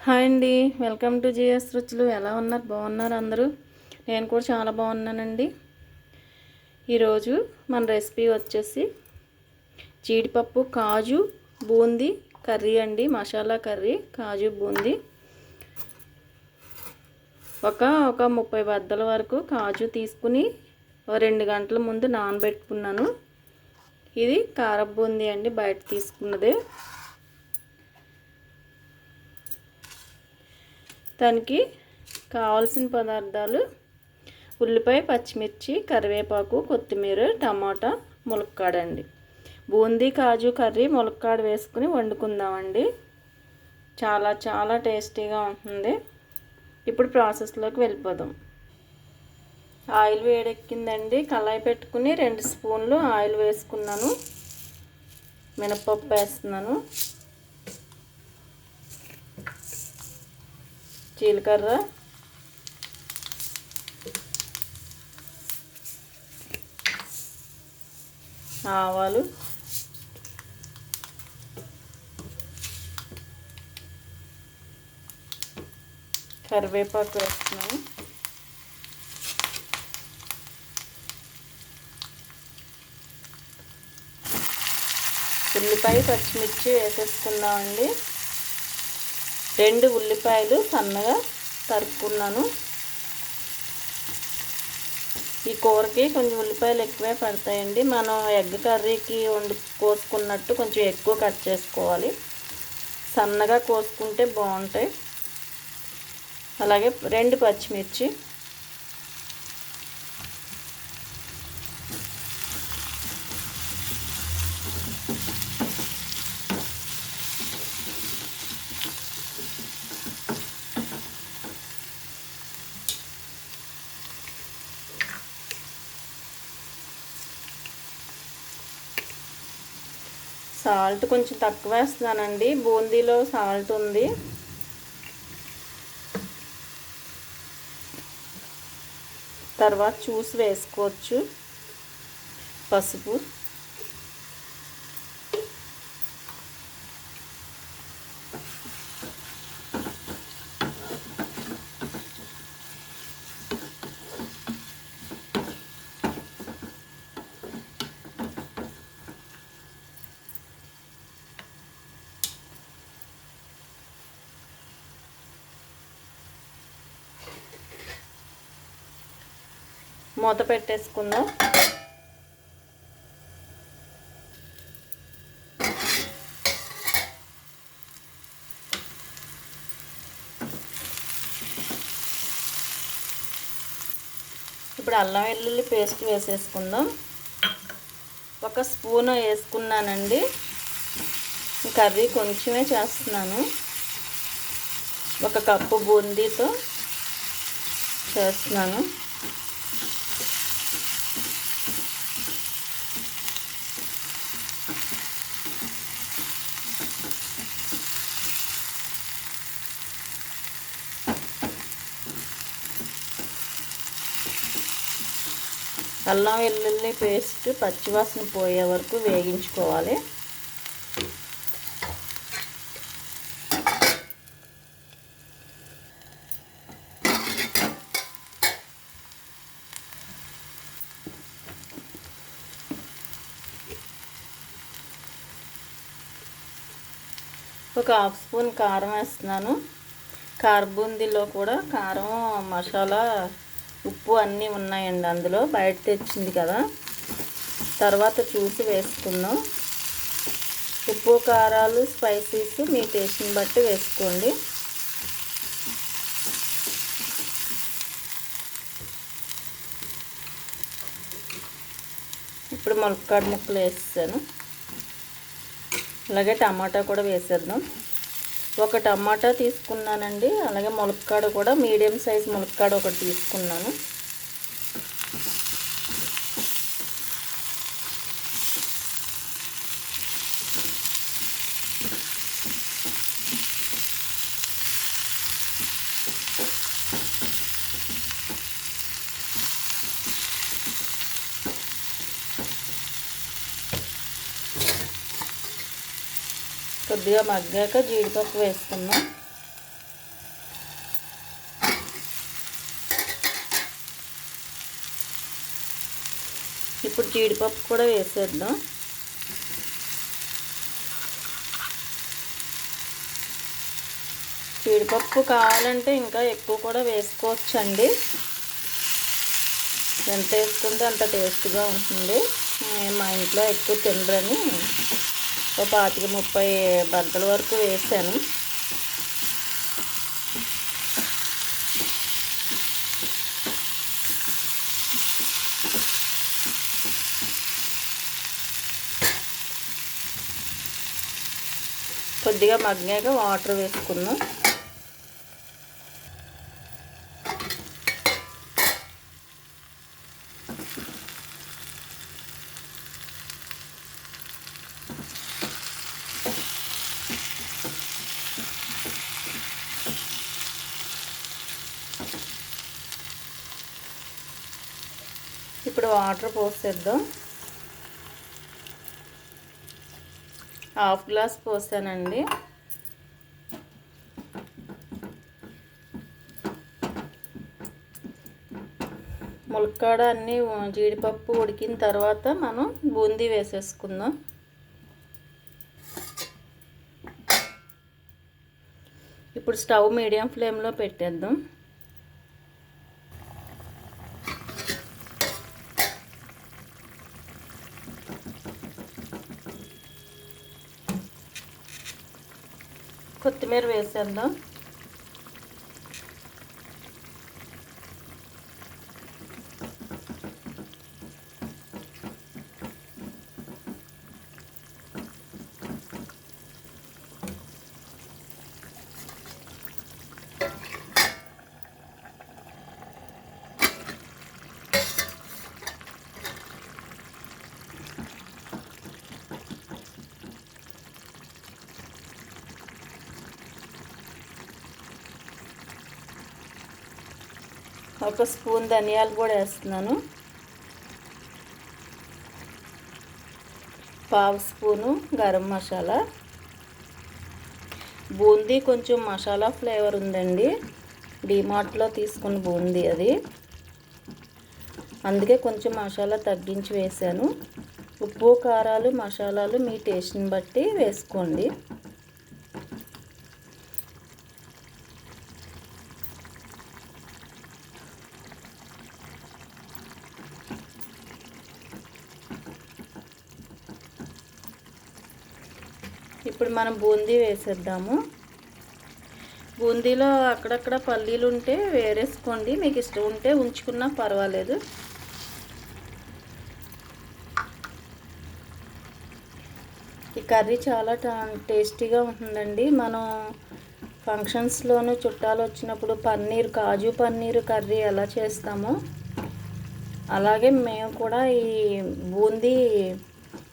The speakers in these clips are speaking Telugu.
హాయ్ అండి. వెల్కమ్ టు జిఎస్ రుచులు. ఎలా ఉన్నారు? బాగున్నారు అందరూ? నేను కూడా చాలా బాగున్నానండి. ఈరోజు మన రెసిపీ వచ్చేసి జీడిపప్పు కాజు బూందీ కర్రీ అండి. మసాలా కర్రీ కాజు బూందీ. ఒక 30 బద్దల వరకు కాజు తీసుకుని 2 గంటల ముందు నానబెట్టుకున్నాను. ఇది కారం బూందీ అండి, బయట తీసుకున్నదే. దానికి కావాల్సిన పదార్థాలు: ఉల్లిపాయ, పచ్చిమిర్చి, కరివేపాకు, కొత్తిమీర, టమాటా, ములక్కాడ అండి. బూందీ కాజు కర్రీ ములక్కాడ వేసుకుని వండుకుందామండి. చాలా చాలా టేస్టీగా ఉంటుంది. ఇప్పుడు ప్రాసెస్లోకి వెళ్ళిపోదాం. ఆయిల్ వేడెక్కిందండి. కళాయి పెట్టుకుని 2 స్పూన్లు ఆయిల్ వేసుకున్నాను. మినపప్పు వేస్తున్నాను, జీలకర్ర, ఆవాలు, కరివేపాకు వేస్తున్నాను. ఉల్లిపాయ, పచ్చిమిర్చి వేసేసుకుందామండి. 2 ఉల్లిపాయలు సన్నగా తరుక్కున్నాను. ఈ కూరకి కొంచెం ఉల్లిపాయలు ఎక్కువే పడతాయండి. మనం ఎగ్ కర్రీకి కోసుకున్నట్టు కొంచెం ఎక్కువ కట్ చేసుకోవాలి. సన్నగా కోసుకుంటే బాగుంటాయి. అలాగే 2 పచ్చిమిర్చి, సాల్ట్ కొంచెం తక్కువ వేస్తున్నానండి. బూందీలో సాల్ట్ ఉంది. తర్వాత చూసి వేసుకోవచ్చు. పసుపు, మూత పెట్టేసుకుందాం. ఇప్పుడు అల్లం వెల్లుల్లి పేస్ట్ వేసేసుకుందాం. 1 స్పూన్ వేసుకున్నానండి. ఈ కర్రీ కొంచెమే చేస్తున్నాను. 1 కప్పు బూందీతో చేస్తున్నాను. అల్లం వెల్లుల్లి పేస్ట్ పచ్చివాసన పోయే వరకు వేగించుకోవాలి. ఒక 1/2 స్పూన్ కారం వేస్తున్నాను. కారం బూందీలో కూడా కారం, మసాలా, ఉప్పు అన్నీ ఉన్నాయండి. అందులో బయట తెచ్చింది కదా. తర్వాత చూసి వేసుకుందాం. ఉప్పు, కారాలు, స్పైసీస్ మీ టేస్ట్ని బట్టి వేసుకోండి. ఇప్పుడు ములక్కాడ ముక్కలు వేసేసాను. అలాగే టమాటా కూడా వేసేద్దాం. 1 టమాటా తీసుకున్నానండి. అలాగే ములక్కాడ కూడా మీడియం సైజ్ ములక్కాడ 1 తీసుకున్నాను. కొద్దిగా మగ్గాక జీడిపప్పు వేసుకుందాం. ఇప్పుడు జీడిపప్పు కూడా వేసేద్దాం. జీడిపప్పు కావాలంటే ఇంకా ఎక్కువ కూడా వేసుకోవచ్చండి. ఎంత వేసుకుంటే అంత టేస్ట్గా ఉంటుంది. మా ఇంట్లో ఎక్కువ తినరని 25-30 బద్దల వరకు వేసాను. కొద్దిగా మగ్గాక వాటర్ వేసుకుందాం. ఇప్పుడు వాటర్ పోసేద్దాం. 1/2 గ్లాస్ పోసానండి. ములక్కాడ అన్నీ జీడిపప్పు ఉడికిన తర్వాత మనం బూందీ వేసేసుకుందాం. ఇప్పుడు స్టవ్ మీడియం ఫ్లేమ్లో పెట్టేద్దాం. కొత్తిమీర వేసేద్దాం. ఒక స్పూన్ ధనియాలు కూడా వేస్తున్నాను. 1/2 స్పూను గరం మసాలా. బూందీ కొంచెం మసాలా ఫ్లేవర్ ఉందండి, డిమార్ట్లో తీసుకున్న బూందీ అది, అందుకే కొంచెం మసాలా తగ్గించి వేసాను. ఉప్పు కారాలు మసాలాలు మీ టేస్ట్ని బట్టి వేసుకోండి. ఇప్పుడు మనం బూందీ వేసేద్దాము. బూందీలో అక్కడక్కడ పల్లీలు ఉంటే వేరేసుకోండి, మీకు ఇష్టం ఉంటే ఉంచుకున్నా పర్వాలేదు. ఈ కర్రీ చాలా టేస్టీగా ఉంటుందండి. మనం ఫంక్షన్స్లోనూ చుట్టాలు వచ్చినప్పుడు కాజు పన్నీర్ కర్రీ ఎలా చేస్తామో అలాగే మేము కూడా ఈ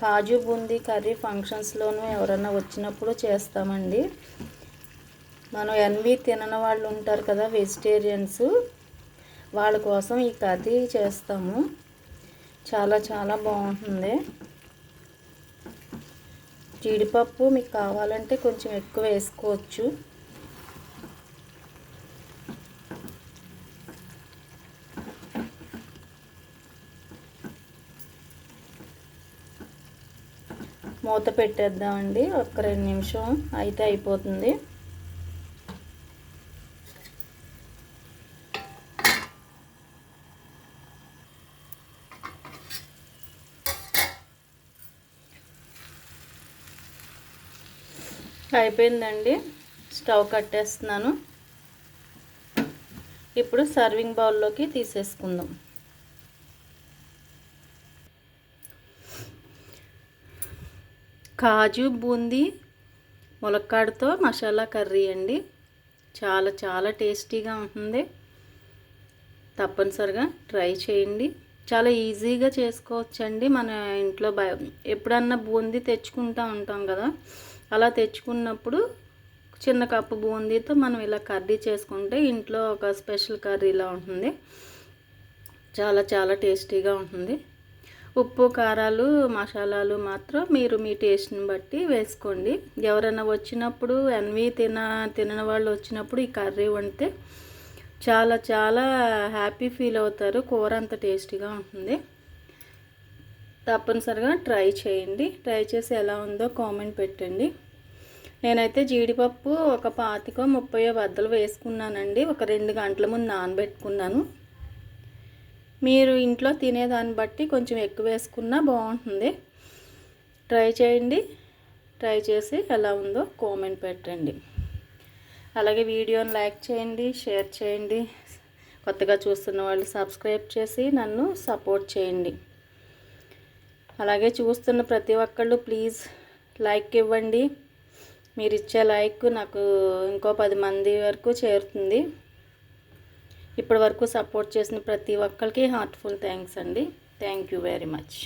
కాజు బూందీ కర్రీ ఫంక్షన్స్లోనూ ఎవరైనా వచ్చినప్పుడు చేస్తామండి. మనం ఎన్వి తినని వాళ్ళు ఉంటారు కదా, వెజిటేరియన్స్, వాళ్ళ కోసం ఈ కర్రీ చేస్తాము. చాలా చాలా బాగుంటుంది. జీడిపప్పు మీకు కావాలంటే కొంచెం ఎక్కువ వేసుకోవచ్చు. మూత పెట్టేద్దామండి. ఒక 2 నిమిషం అయితే అయిపోతుంది. అయిపోయిందండి. స్టవ్ కట్టేస్తున్నాను. ఇప్పుడు సర్వింగ్ బౌల్లోకి తీసేసుకుందాం. కాజు బూందీ ములక్కాడతో మసాలా కర్రీ అండి. చాలా చాలా టేస్టీగా ఉంటుంది. తప్పనిసరిగా ట్రై చేయండి. చాలా ఈజీగా చేసుకోవచ్చండి. మన ఇంట్లో ఎప్పుడన్నా బూందీ తెచ్చుకుంటూ ఉంటాం కదా, అలా తెచ్చుకున్నప్పుడు చిన్న కప్పు బూందీతో మనం ఇలా కర్రీ చేసుకుంటే ఇంట్లో ఒక స్పెషల్ కర్రీలా ఉంటుంది. చాలా చాలా టేస్టీగా ఉంటుంది. ఉప్పు కారాలు మసాలాలు మాత్రం మీరు మీ టేస్ట్ని బట్టి వేసుకోండి. ఎవరైనా వచ్చినప్పుడు తినని వాళ్ళు వచ్చినప్పుడు ఈ కర్రీ వండితే చాలా చాలా హ్యాపీ ఫీల్ అవుతారు. కూర అంత టేస్టీగా ఉంటుంది. తప్పనిసరిగా ట్రై చేయండి. ట్రై చేసి ఎలా ఉందో కామెంట్ పెట్టండి. నేనైతే జీడిపప్పు ఒక 25-30 బద్దలు వేసుకున్నానండి. ఒక 2 గంటల ముందు నానబెట్టుకున్నాను. మీరు ఇంట్లో తినేదాన్ని బట్టి కొంచెం ఎక్కువ వేసుకున్నా బాగుంటుంది. ట్రై చేయండి. ట్రై చేసి ఎలా ఉందో కామెంట్ పెట్టండి. అలాగే వీడియోని లైక్ చేయండి, షేర్ చేయండి. కొత్తగా చూస్తున్న వాళ్ళు సబ్స్క్రైబ్ చేసి నన్ను సపోర్ట్ చేయండి. అలాగే చూస్తున్న ప్రతి ఒక్కళ్ళు ప్లీజ్ లైక్ ఇవ్వండి. మీరు ఇచ్చే లైక్ నాకు ఇంకో 10 మంది వరకు చేరుతుంది. ఇప్పటి వరకు సపోర్ట్ చేసిన ప్రతి ఒక్కరికి హార్ట్ఫుల్ థ్యాంక్స్ అండి. Thank you very much.